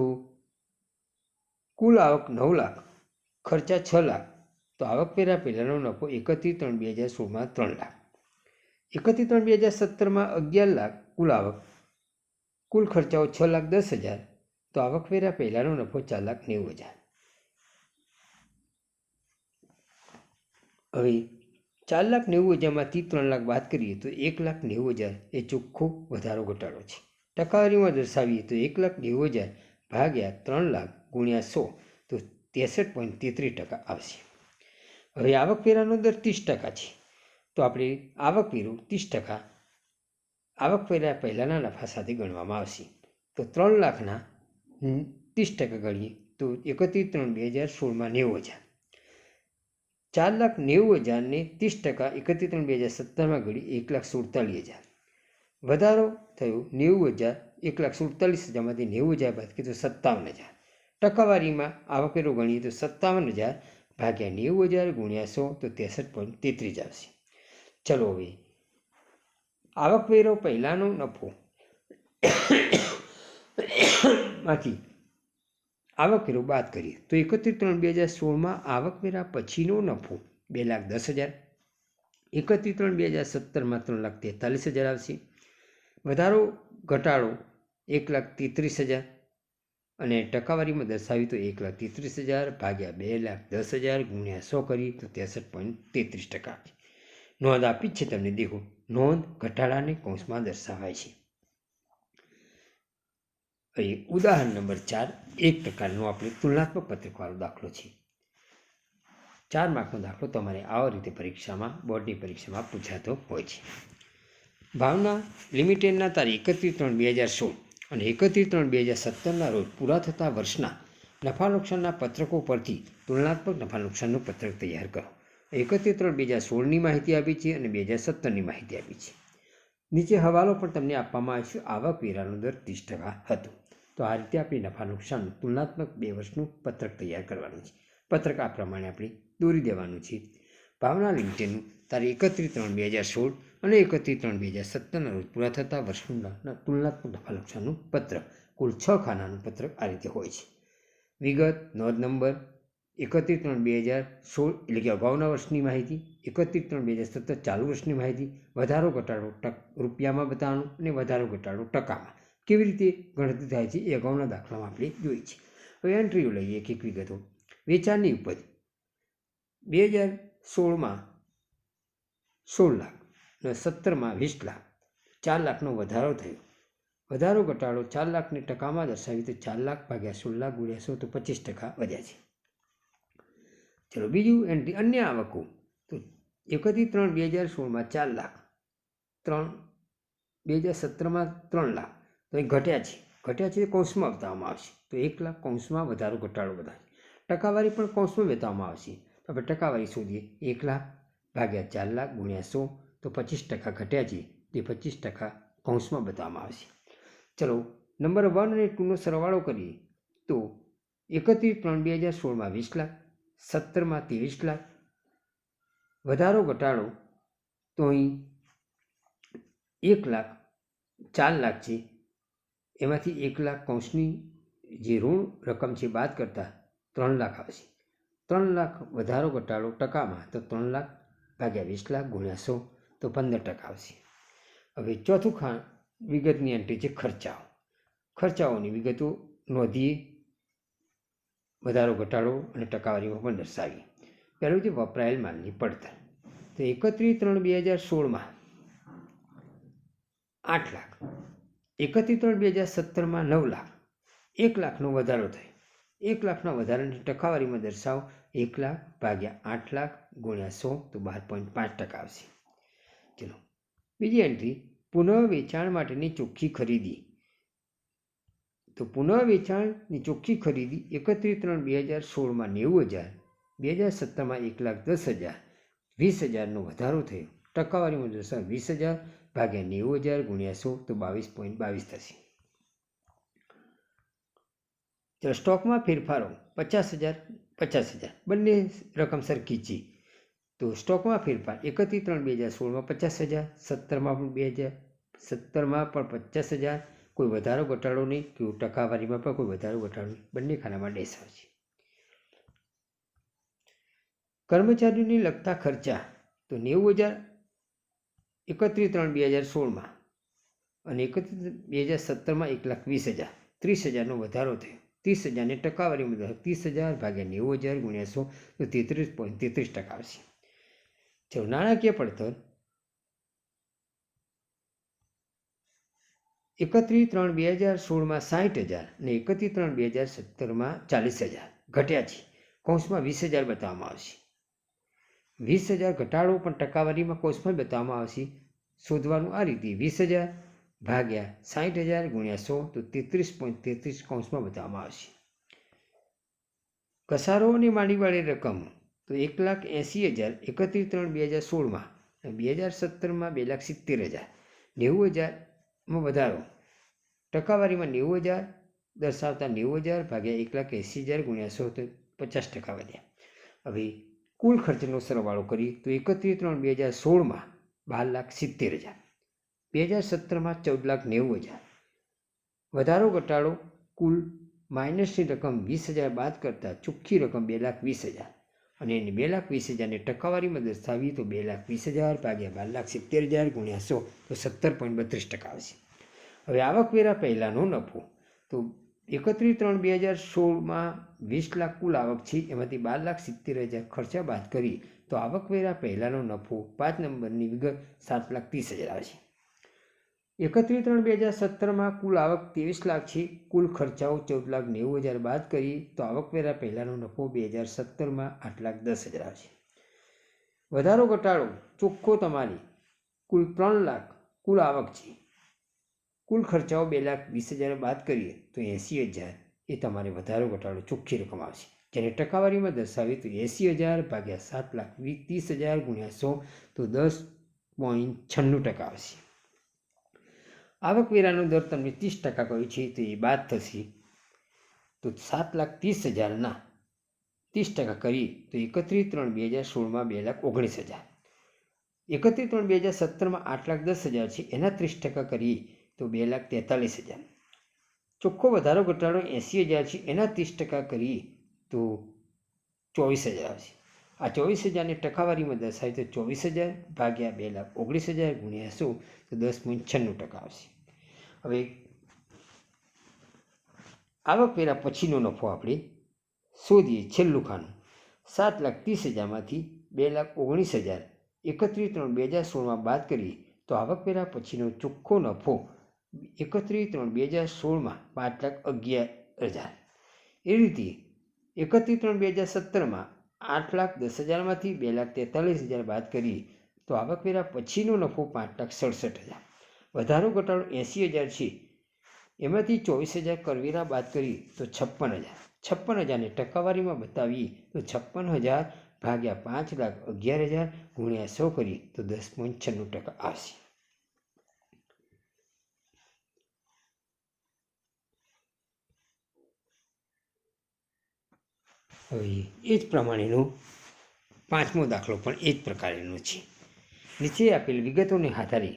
કુલ આવક 9 લાખ ખર્ચા 6 લાખ તો આવકવેરા પહેલાંનો નફો 31/3/2016માં 3 લાખ 31/3/2017માં 11 લાખ કુલ આવક કુલ ખર્ચાઓ 6,10,000 તો આવકવેરા પહેલાંનો નફો 4,90,000. હવે 4,90,000માંથી 3 લાખ બાદ કરીએ તો 1,90,000 એ ચોખ્ખો વધારો ઘટાડો છે. ટકાવારીમાં દર્શાવીએ તો 1,90,000 ભાગ્યા 3 લાખ ગુણ્યા 100 તો 63.33% આવશે. હવે આવકવેરાનો દર 30% છે તો આપણે આવકવેરો 30% આવકવેરા પહેલાંના નફા સાથે ગણવામાં આવશે. તો 3 લાખના 30% ગણીએ તો 31/3/2016માં 90,000 4,90,000ને 30% 31/3/2017માં ગણી 1,47,000 વધારો થયો 90,000 1,47,000માંથી 90,000 બાદ કરીએ તો 57,000 ટકાવારીમાં આવકવેરો ગણીએ તો 57,000 ભાગ્યા 90,000 ગુણ્યા 100 તો 63.33 આવશે. ચલો હવે આવકવેરો પહેલાંનો નફો માંથી આવકવેરો બાદ કરીએ તો 31/3/2016માં આવકવેરા પછીનો નફો 2,10,000, 31/3/2017માં 3,43,000 આવશે. વધારો ઘટાડો 1,33,000 અને ટકાવારીમાં દર્શાવી તો 1,33,000 ભાગ્યા 2,10,000 ગુણ્યા 100 કરી તો 63.33%. નોંધ આપી જ છે તમને, દેખો નોંધ ઘટાડાને કૌંસમાં દર્શાવાય છે. અહીં ઉદાહરણ નંબર 4 1%નો આપણે તુલનાત્મક પત્રકવાળો દાખલો છે. 4 માર્કનો દાખલો તમારે આવા રીતે પરીક્ષામાં, બોર્ડની પરીક્ષામાં પૂછાતો હોય છે. ભાવના લિમિટેડના તારીખ 31/3/2016 અને 31/3/2017ના રોજ પૂરા થતા વર્ષના નફા નુકસાનના પત્રકો પરથી તુલનાત્મક નફા નુકસાનનું પત્રક તૈયાર કરો. 31/3/2016ની માહિતી આપી છે અને 2017ની માહિતી આપી છે. નીચે હવાલો પણ તમને આપવામાં આવશે. આવકવેરાનો દર 30% હતો. તો આ રીતે આપણે નફા નુકસાનનું તુલનાત્મક 2 વર્ષનું પત્રક તૈયાર કરવાનું છે. પત્રક આ પ્રમાણે આપણે દોરી દેવાનું છે. ભાવના લિમિટેડનું તારીખ 31/3/2016 અને 31/3/2017ના રોજ પૂરા થતા વર્ષનું તુલનાત્મક નફા નુકસાનનું પત્રક, કુલ 6 ખાનાનું પત્રક આ રીતે હોય છે. વિગત નોંધ નંબર 31/3/2016 એટલે કે અગાઉના વર્ષની માહિતી, 31/3/2017 ચાલુ વર્ષની માહિતી, વધારો ઘટાડો રૂપિયામાં બતાવવાનું અને વધારો ઘટાડો ટકામાં. કેવી રીતે ગણતરી થાય છે એ અગાઉના દાખલામાં આપણે જોઈ છે. હવે એન્ટ્રીઓ લઈએ એક એક વિગતો. વેચાણની ઉપજ 2016માં 16 લાખ અને 17માં 20 લાખ, 4 લાખનો વધારો થયો. વધારો ઘટાડો 4 લાખને ટકામાં દર્શાવી તો 4 લાખ ભાગ્યા 16 લાખ ગુણ્યા 100 તો 25% વધ્યા છે. ચલો બીજું એન્ટ્રી અન્ય આવકો. તો 31/3/2016માં 4 લાખ, 2017માં 3 લાખ, તો એ ઘટ્યા છે કૌંસમાં બતાવવામાં આવશે. તો 1 લાખ કૌંસમાં વધારો ઘટાડો બધા ટકાવારી પણ કૌંસમાં બતાવવામાં આવશે. તો આપણે ટકાવારી શોધીએ. 1 લાખ ભાગ્યા 4 લાખ ગુણ્યા 100 તો 25% ઘટ્યા છે. તે 25% કૌંસમાં બતાવવામાં આવશે. ચલો નંબર 1 અને 2નો સરવાળો કરીએ તો 31/3/2016માં 20 લાખ, 17માં 23 લાખ. વધારો ઘટાડો તો અહીં 1 લાખ 4 લાખ છે. એમાંથી 1 લાખ કૌંસની જે ઋણ રકમ છે બાદ કરતાં 3 લાખ આવશે. 3 લાખ વધારો ઘટાડો ટકામાં તો 3 લાખ ભાગ્યા 20 લાખ ગુણ્યા 100 તો 15% આવશે. હવે ચોથું વિગતની એન્ટ્રી છે ખર્ચાઓ. ખર્ચાઓની વિગતો નોંધીએ, વધારો ઘટાડો અને ટકાવારીમાં પણ દર્શાવીએ. પહેલું છે વપરાયેલ માલની પડતર. તો 31/3/2016માં 8 લાખ, 31/3/2017માં 9 લાખ, 1 લાખનો વધારો થયો. 1 લાખના વધારાની ટકાવારીમાં દર્શાવો. 1 લાખ ભાગ્યા 8 લાખ ગુણ્યા 100 તો 12.5% આવશે. ચલો બીજી એન્ટ્રી પુનઃ વેચાણ માટેની ચોખ્ખી ખરીદી. તો પુનઃ વેચાણની ચોખ્ખી ખરીદી 31/3/2016માં 90,000, 2017માં 1,10,000, 20,000નો વધારો થયો. ટકાવારીમાં દર્શાવો 20,000 ભાગ્યા 90,000 ગુણ્યા 100 તો 22.22 થશે. ચલો સ્ટોકમાં ફેરફારો 50,000 બંને રકમ સરખી છે. તો સ્ટોકમાં ફેરફાર 31/3/2016માં 50,000, 17માં પણ 50,000, કોઈ વધારો ઘટાડો નહીં, કે ટકાવારીમાં પણ કોઈ વધારો ઘટાડો નહીં, બંને ખાનામાં ડેશ આવશે. કર્મચારીઓને લગતા ખર્ચા તો 90,000 31/3/2016માં અને 2017માં 1,20,000, 30,000નો વધારો થયો. 30,000ને ટકાવારીમાં 30,000 ભાગ્યા 90,000 ગુણ્યા 100 તો 33.33% આવશે. ચલો નાણાકીય પડતર 31/3/2016માં 60,000 અને 31/3/2017માં 40,000 ઘટ્યા છે. કૌંસમાં 20,000 બતાવવામાં આવશે. 20,000 ઘટાડો પણ ટકાવારીમાં કૌંસમાં બતાવવામાં આવશે. શોધવાનું આ રીતે 20,000 ભાગ્યા 60,000 ગુણ્યા 100 તો 33.33 કૌંસમાં બતાવવામાં આવશે. ઘસારો અને માંડીવાળી રકમ તો 1,80,000 31/3/2016માં અને 2017માં 2,70,000, 90,000માં વધારો. ટકાવારીમાં 90,000 દર્શાવતા 90,000 ભાગ્યા 1,80,000 ગુણ્યા 100 તો 50% વધ્યા. હવે કુલ ખર્ચનો સરવાળો કરીએ તો 31/3/2016માં 12,70,000, 2017માં 14,90,000. વધારો ઘટાડો કુલ માઇનસની રકમ 20,000 બાદ કરતાં ચોખ્ખી રકમ 2,20,000 અને એની 2,20,000ને ટકાવારીમાં દર્શાવીએ તો 2,20,000 ભાગ્યા 12,70,000 ગુણ્યા 100 તો 17.32% આવશે. હવે આવકવેરા પહેલાંનો નફો તો 31/3/2016માં 20 લાખ કુલ આવક છે, એમાંથી 12,70,000 ખર્ચા બાદ કરી તો આવકવેરા પહેલાંનો નફો 5 નંબરની વિગત 7,30,000 આવશે. 31/3/2017માં કુલ આવક 23 લાખ છે, કુલ ખર્ચાઓ 14,90,000 બાદ કરી તો આવકવેરા પહેલાંનો નફો 2017માં 8,10,000 આવશે. વધારો ઘટાડો ચોખ્ખો તમારી કુલ 3 લાખ કુલ આવક છે, કુલ ખર્ચાઓ 2,20,000 બાદ કરીએ તો 80,000 એ તમારે વધારો ઘટાડો ચોખ્ખી રકમ આવશે, જેને ટકાવારીમાં દર્શાવીએ તો 80,000 ભાગ્યા 7,30,000 ગુણ્યા 100 તો 10.96% આવશે. આવકવેરાનો દર તમને 30% કહ્યું છે તો એ બાદ થશે તો 7,30,000ના 30% કરીએ તો 31/3/2016માં 2,19,000, 31/3/2017માં 8,10,000 છે, એના 30% કરીએ તો 2,43,000. ચોખ્ખો વધારો ઘટાડો 80,000 છે, એના 30% કરીએ તો 24,000 આવશે. આ 24,000ને ટકાવારીમાં દર્શાવીએ તો 24,000 ભાગ્યા 2,19,000 ગુણ્યા 100 તો 10.96% આવશે. હવે આવકવેરા પછીનો નફો આપણે શોધીએ. છેલ્લું ખાનું 7,30,000માંથી 2,19,000 31/3/2016માં બાદ કરીએ તો આવકવેરા પછીનો ચોખ્ખો નફો 31/3/2016માં 5,11,000. એ રીતે 31/3/2017માં 8,10,000માંથી 2,43,000 બાદ કરીએ તો આવકવેરા પછીનો નફો 5,67,000. વધારો ઘટાડો 80,000 છે, એમાંથી 24,000 કરવેરા બાદ કરીએ તો 56,000. 56,000ને ટકાવારીમાં બતાવીએ તો 56,000 ભાગ્યા 5,11,000 ગુણ્યા 100 કરીએ તો 10.96% આવશે. હવે એ જ પ્રમાણેનો પાંચમો દાખલો પણ એ જ પ્રકારનો છે. નીચે આપેલ વિગતોને આધારે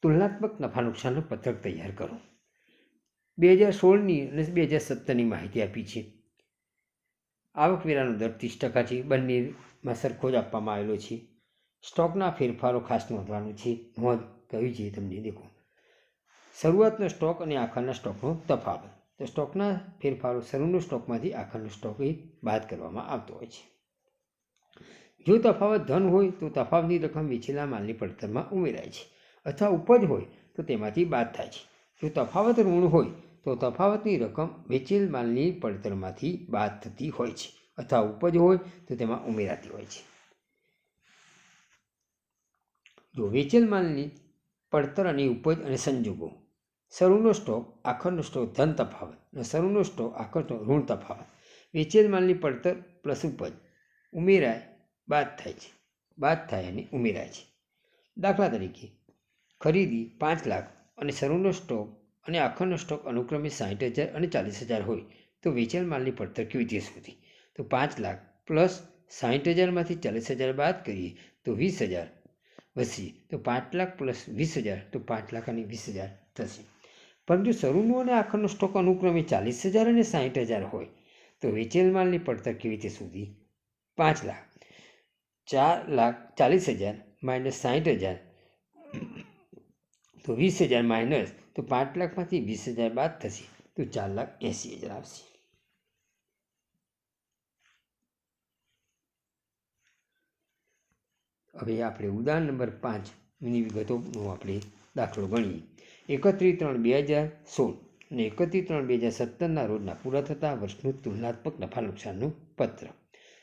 તુલનાત્મક નફા નુકસાનનું પત્રક તૈયાર કરો. 2016ની અને 2017ની માહિતી આપી છે. આવકવેરાનો દર 30% છે, બંનેમાં સરખો જ આપવામાં આવેલો છે. સ્ટોકના ફેરફારો ખાસ નોંધવાનું છે. નોંધ કહ્યું છે તમને દેખો. શરૂઆતનો સ્ટોક અને આખરના સ્ટોકનો તફાવત. તો સ્ટોકના ફેરફારો શરૂનો સ્ટોકમાંથી આખરનો સ્ટોક એ બાદ કરવામાં આવતો હોય છે. જો તફાવત ધન હોય તો તફાવતની રકમ વેચેલા માલની પડતરમાં ઉમેરાય છે, અથવા ઉપજ હોય તો તેમાંથી બાદ થાય છે. જો તફાવત ઋણ હોય તો તફાવતની રકમ વેચેલ માલની પડતરમાંથી બાદ થતી હોય છે, અથવા ઉપજ હોય તો તેમાં ઉમેરાતી હોય છે. જો વેચેલ માલની પડતર અને ઉપજ અને સંજોગો. શરૂનો સ્ટોક આખરનો સ્ટોક ધન તફાવત અને શરૂનો સ્ટોક આખરનો ઋણ તફાવત. વેચેલ માલની પડતર પ્લસ ઉપજ ઉમેરાય બાદ થાય અને ઉમેરાય છે. દાખલા તરીકે ખરીદી 5 લાખ અને શરૂનો સ્ટોક અને આખરનો સ્ટોક અનુક્રમે 60,000 અને 40,000 હોય તો વેચેલ માલની પડતર કેવી રીતે શોધી? તો 5 લાખ પ્લસ 60,000માંથી 40,000 બાદ કરીએ તો 20,000 વધશે. તો 5 લાખ પ્લસ 20,000 તો 5 લાખ અને 20,000 થશે. પરંતુ શરૂનો અને આખરનો સ્ટોક અનુક્રમે 40,000 અને 60,000 હોય તો વેચેલ માલની પડતર કેવી રીતે શોધી? 5 લાખ 4,40,000 માઇનસ 60,000 તો 20,000 માઇનસ તો 5 લાખમાંથી 20,000 બાદ થશે તો 4,80,000 આવશે. હવે આપણે ઉદાહરણ નંબર 5ની વિગતોનો આપણે દાખલો ગણીએ. 31/3/2016 અને 31/3/2017ના રોજના પૂરા થતા વર્ષનું તુલનાત્મક નફા નુકસાનનું પત્ર.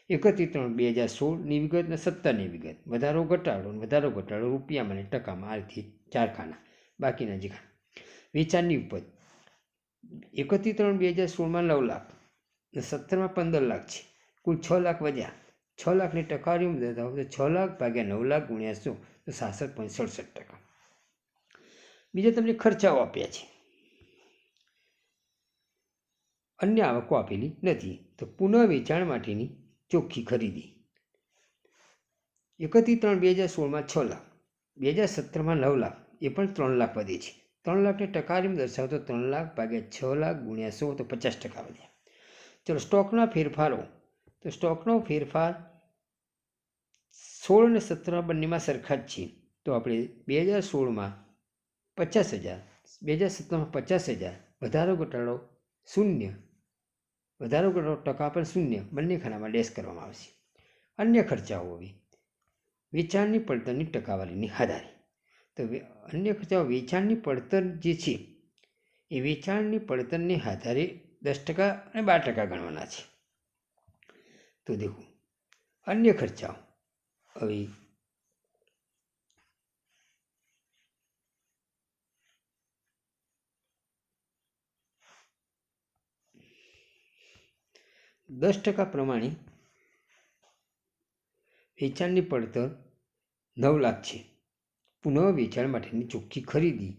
31/3/2016ની વિગત અને 17ની વિગત. વધારો ઘટાડો રૂપિયામાં અને ટકામાં આ રીતે 4 ખાના, બાકીના જે ખાના. વેચાણની ઉપજ 31/3/2016માં 9 લાખ અને 17માં 15 લાખ છે, કુલ 6 લાખ વધ્યા. 6 લાખની ટકાવારીમાં બતાવો તો 6 લાખ ભાગ્યા 9 લાખ ગુણ્યા 100 તો 66.67%. બીજા તમને ખર્ચાઓ આપ્યા છે. અન્ય આવકો આપેલી નથી. તો પુનઃ વેચાણ માટેની ચોખ્ખી ખરીદી 31/3/2016માં 6 લાખ, 2017માં 9 લાખ, એ પણ 3 લાખ વધે છે. 3 લાખની ટકાવારીમાં દર્શાવો તો 3 લાખ ભાગ્યા 6 લાખ ગુણ્યા 100 તો 50% વધ્યા. ચલો સ્ટોકના ફેરફારો. તો સ્ટોકનો ફેરફાર 16 અને 17 બંનેમાં સરખા જ છે. તો આપણે 2016માં 50,000, 2017માં 50,000, વધારો ઘટાડો શૂન્ય, વધારો ઘટાડો ટકા પણ શૂન્ય, બંને ખાનામાં ડેશ કરવામાં આવશે. અન્ય ખર્ચાઓ. હવે વેચાણની પડતરની ટકાવારીની આધારે. તો અન્ય ખર્ચાઓ વેચાણની પડતર જે છે એ વેચાણની પડતરને આધારે 10% અને 12% ગણવાના છે. તો દેખો અન્ય ખર્ચાઓ. હવે %10 પ્રમાણે વેચાણની પડતર 9 લાખ છે. પુનઃ વેચાણ માટેની ચોખ્ખી ખરીદી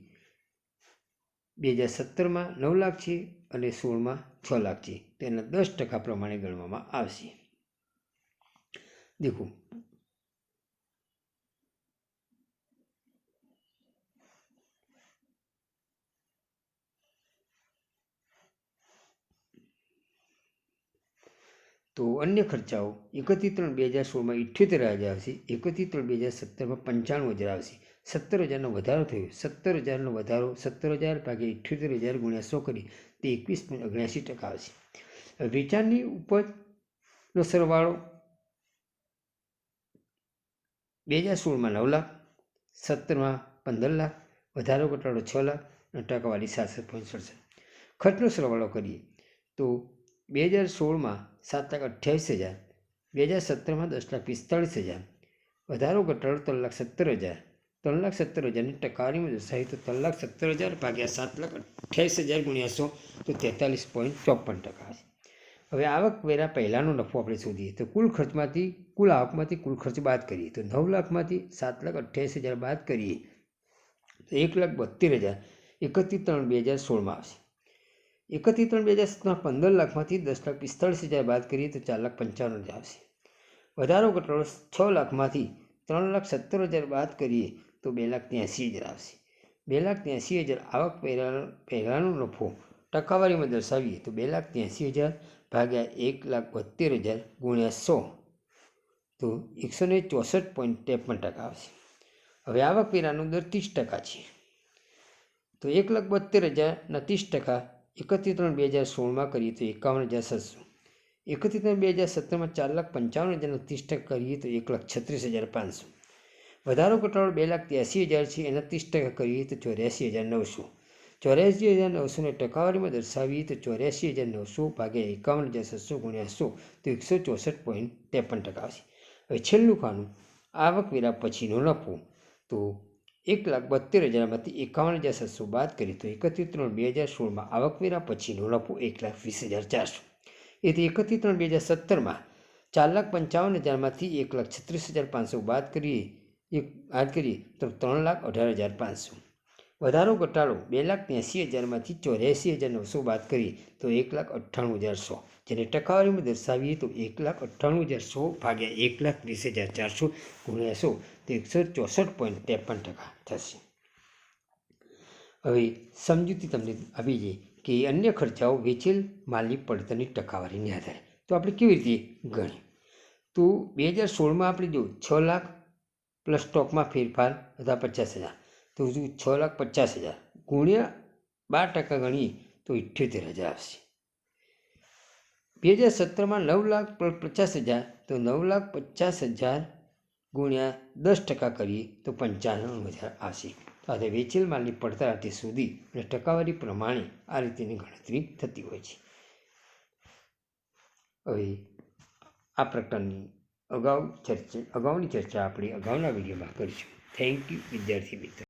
2017માં 9 લાખ છે અને 16માં 6 લાખ છે. તેના 10% પ્રમાણે ગણવામાં આવશે. દેખો તો અન્ય ખર્ચાઓ 31/3/2016માં 78,000 આવશે. 31/3/2017માં 95,000 આવશે. 17,000નો વધારો થયો. 17,000નો વધારો 17,000 ભાગ્યા 78,000 ગુણ્યા 100 કરી તે 21.79% આવશે. વેચાણની ઉપજનો સરવાળો 2016માં 9 લાખ, 17માં 15 લાખ, વધારો ઘટાડો 6 લાખ અને ટકાવારી 67.67. ખર્ચનો સરવાળો કરીએ તો 2016માં 7,28,000, 2017માં 10,45,000, વધારો ઘટાડો 3,70,000, 3,70,000ની ટકાવારીમાં દર્શાવી તો 3,70,000 ભાગ્યા 7,28,000 ગુણ્યા 100 તો 43.54% હશે. હવે આવકવેરા પહેલાંનો નફો આપણે શોધીએ તો કુલ આવકમાંથી કુલ ખર્ચ બાદ કરીએ તો 9 લાખમાંથી 7,28,000 બાદ કરીએ તો 1,72,000 31/3/2016માં આવશે. 31/3/2017માં 15 લાખમાંથી 10,45,000 બાદ કરીએ તો 4,55,000 આવશે. વધારો ઘટાડો 6 લાખમાંથી 3,70,000 બાદ કરીએ તો 2,83,000 આવશે. 2,83,000 આવક પહેલાંનો નફો ટકાવારીમાં દર્શાવીએ તો 2,83,000 ભાગ્યા 1,72,000 ગુણ્યા 100 તો 164.53% આવશે. હવે આવકવેરાનો દર 30% છે. તો 1,72,000ના 30% 31/3/2016માં કરીએ તો 51,700. 31/3/2017માં 4,55,000ના 30% કરીએ તો 1,36,500. વધારો ઘટાડો 2,83,000 છે. એના 30% કરીએ તો 84,900. 84,900ને ટકાવારીમાં દર્શાવીએ તો 84,900 ભાગ્યા 51,700 ગુણ્યા 100 તો 164.53% આવશે. હવે છેલ્લું ખાનું આવકવેરા પછીનો નફો. તો 1,72,000માંથી 51,700 બાદ કરીએ તો 31/3/2016માં આવકવેરા પછીનો નફો 1,20,400. એથી 31/3/2017માં 4,55,000માંથી 1,36,500 બાદ કરીએ તો 3,18,500. વધારો ઘટાડો 2,83,000માંથી 84,900 બાદ કરીએ તો 1,98,100. જેને ટકાવારીમાં દર્શાવીએ તો 1,98,100 ભાગ્યા 1,20,400 ગુણ્યા 100 તો 164.53% થશે. હવે સમજૂતી તમને આપી છે કે અન્ય ખર્ચાઓ વેચેલ માલની પડતરની ટકાવારીને આધારે. તો આપણે કેવી રીતે ગણીએ તો 2016માં આપણે જો 6 લાખ પ્લસ સ્ટોકમાં ફેરફાર અથવા 50,000 તો 6,50,000 ગુણ્યા 12% ગણીએ તો 78,000 આવશે. 2017માં 9 લાખ પ્લસ 50,000 તો 9,50,000 ગુણ્યા 10% કરીએ તો 95,000 આવશે. તો આ વેચેલ માલની પડતર આ રીતે શોધી અને ટકાવારી પ્રમાણે આ રીતેની ગણતરી થતી હોય છે. હવે આ પ્રકારની અગાઉની ચર્ચા આપણે અગાઉના વિડીયોમાં કરીશું. થેન્ક યુ વિદ્યાર્થી મિત્રો.